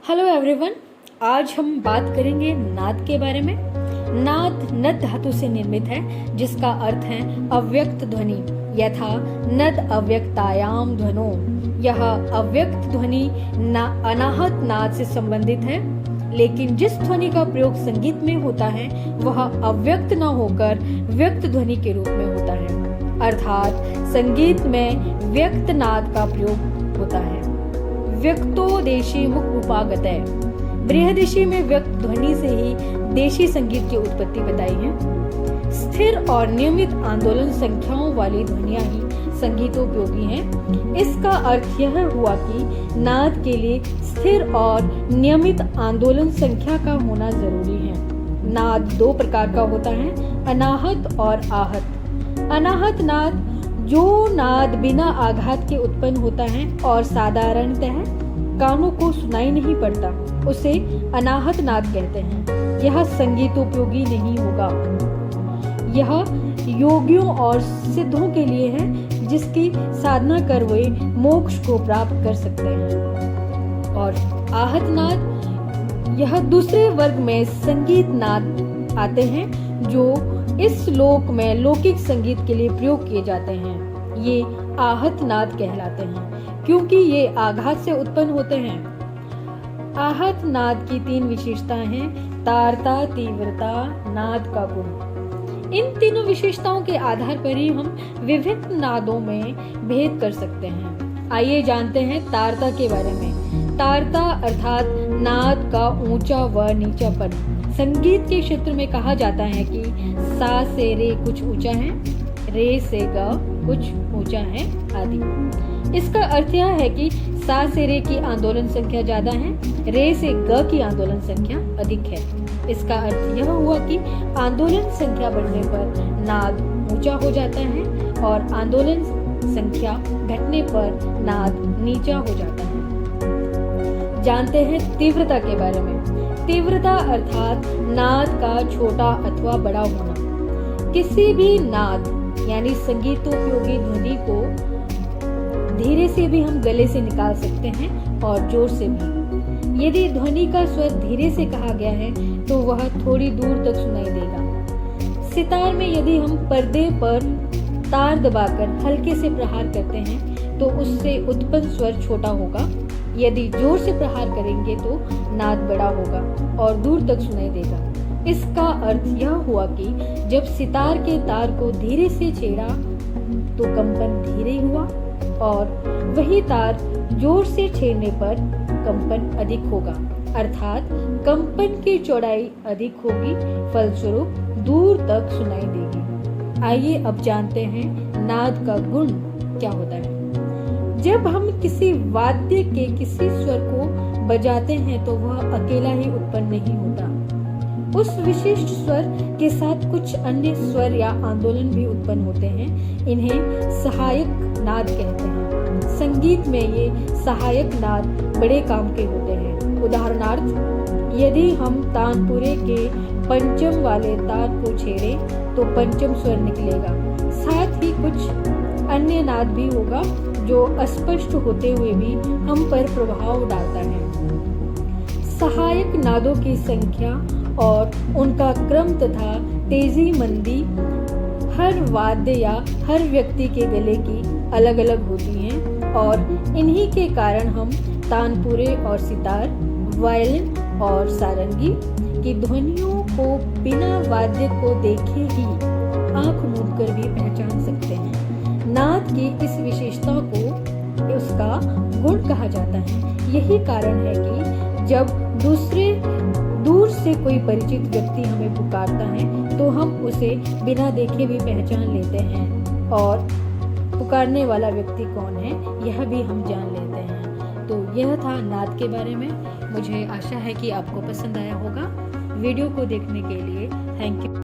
Hello everyone, आज हम बात करेंगे नाद के बारे में। नाद नद धातु से निर्मित है, जिसका अर्थ है अव्यक्त ध्वनि। यथा नद अव्यक्तायाम ध्वनो। यह अव्यक्त ध्वनि अनाहत नाद से संबंधित है, लेकिन जिस ध्वनि का प्रयोग संगीत में होता है वह अव्यक्त न होकर व्यक्त ध्वनि के रूप में होता है। अर्थात संगीत में व्यक्त नाद का प्रयोग होता है। व्यक्तो देशी मुख उपागतय। बृहदेशी में व्यक्त ध्वनि से ही देशी संगीत की उत्पत्ति बताई है। स्थिर और नियमित आंदोलन संख्याओं वाली ध्वनियां ही संगीतोपयोगी हैं। इसका अर्थ यह हुआ कि नाद के लिए स्थिर और नियमित आंदोलन संख्या का होना जरूरी है। नाद दो प्रकार का होता है, अनाहत और आहत। अनाहत नाद जो नाद बिना आघात के उत्पन्न होता है और साधारणतः कानों को सुनाई नहीं पड़ता, उसे अनाहत नाद कहते हैं। यह संगीतोपयोगी नहीं होगा। यह योगियों और सिद्धों के लिए है, जिसकी साधना कर वे मोक्ष को प्राप्त कर सकते हैं। और आहत नाद, यह दूसरे वर्ग में संगीत नाद आते हैं जो इस लोक में लौकिक संगीत के लिए प्रयोग किए जाते हैं। ये आहत नाद कहलाते हैं क्योंकि ये आघात से उत्पन्न होते हैं। आहत नाद की तीन विशेषताएं हैं: तारता, तीव्रता, नाद का गुण। इन तीनों विशेषताओं के आधार पर ही हम विभिन्न नादों में भेद कर सकते हैं। आइए जानते हैं तारता के बारे में। तारता अर्थात नाद का ऊंचा व नीचापन। संगीत के क्षेत्र में कहा जाता है कि सा से रे कुछ ऊंचा है, रे से ग कुछ ऊंचा है आदि। इसका अर्थ यह है कि सा से रे की आंदोलन संख्या ज्यादा है, रे से ग की आंदोलन संख्या अधिक है। इसका अर्थ यह हुआ कि आंदोलन संख्या बढ़ने पर नाद ऊंचा हो जाता है और आंदोलन संख्या घटने पर नाद नीचा हो जाता है। जानते हैं तीव्रता के बारे में। तीव्रता अर्थात नाद का छोटा अथवा बड़ा होना। किसी भी नाद यानी संगीतोपयोगी ध्वनि को धीरे से भी हम गले से निकाल सकते हैं और जोर से भी। यदि ध्वनि का स्वर धीरे से कहा गया है तो वह थोड़ी दूर तक सुनाई देगा। सितार में यदि हम पर्दे पर तार दबाकर हल्के से प्रहार करते हैं तो उससे उत्पन्न स्वर छोटा होगा। यदि जोर से प्रहार करेंगे तो नाद बड़ा होगा और दूर तक सुनाई देगा। इसका अर्थ यह हुआ कि जब सितार के तार को धीरे से छेड़ा तो कंपन धीरे हुआ और वही तार जोर से छेड़ने पर कंपन अधिक होगा, अर्थात कंपन की चौड़ाई अधिक होगी, फलस्वरूप दूर तक सुनाई देगी। आइए अब जानते हैं नाद का गुण क्या होता है। जब हम किसी वाद्य के किसी स्वर को बजाते हैं तो वह अकेला ही उत्पन्न नहीं होता। उस विशिष्ट स्वर के साथ कुछ अन्य स्वर या आंदोलन भी उत्पन्न होते हैं। इन्हें सहायक नाद कहते हैं। संगीत में ये सहायक नाद बड़े काम के होते हैं। उदाहरणार्थ, यदि हम तानपुरे के पंचम वाले तार को छेड़े तो पंचम स्वर निकलेगा। साथ ही कुछ अन्य नाद भी होगा जो अस्पष्ट होते हुए भी हम पर प्रभाव डालता है। सहायक नादों की संख्या और उनका क्रम तथा तेजी मंदी हर वाद्य या हर व्यक्ति के गले की अलग अलग होती हैं और इन्हीं के कारण हम तानपुरे और सितार, वायलिन और सारंगी की ध्वनियों को बिना वाद्य को देखे ही आंख मूंद कर भी पहचान सकते हैं। नाद की इस विशेषता को उसका गुण कहा जाता है। यही कारण है कि जब दूर से कोई परिचित व्यक्ति हमें पुकारता है तो हम उसे बिना देखे भी पहचान लेते हैं और पुकारने वाला व्यक्ति कौन है यह भी हम जान लेते हैं। तो यह था नाद के बारे में। मुझे आशा है कि आपको पसंद आया होगा। वीडियो को देखने के लिए थैंक यू।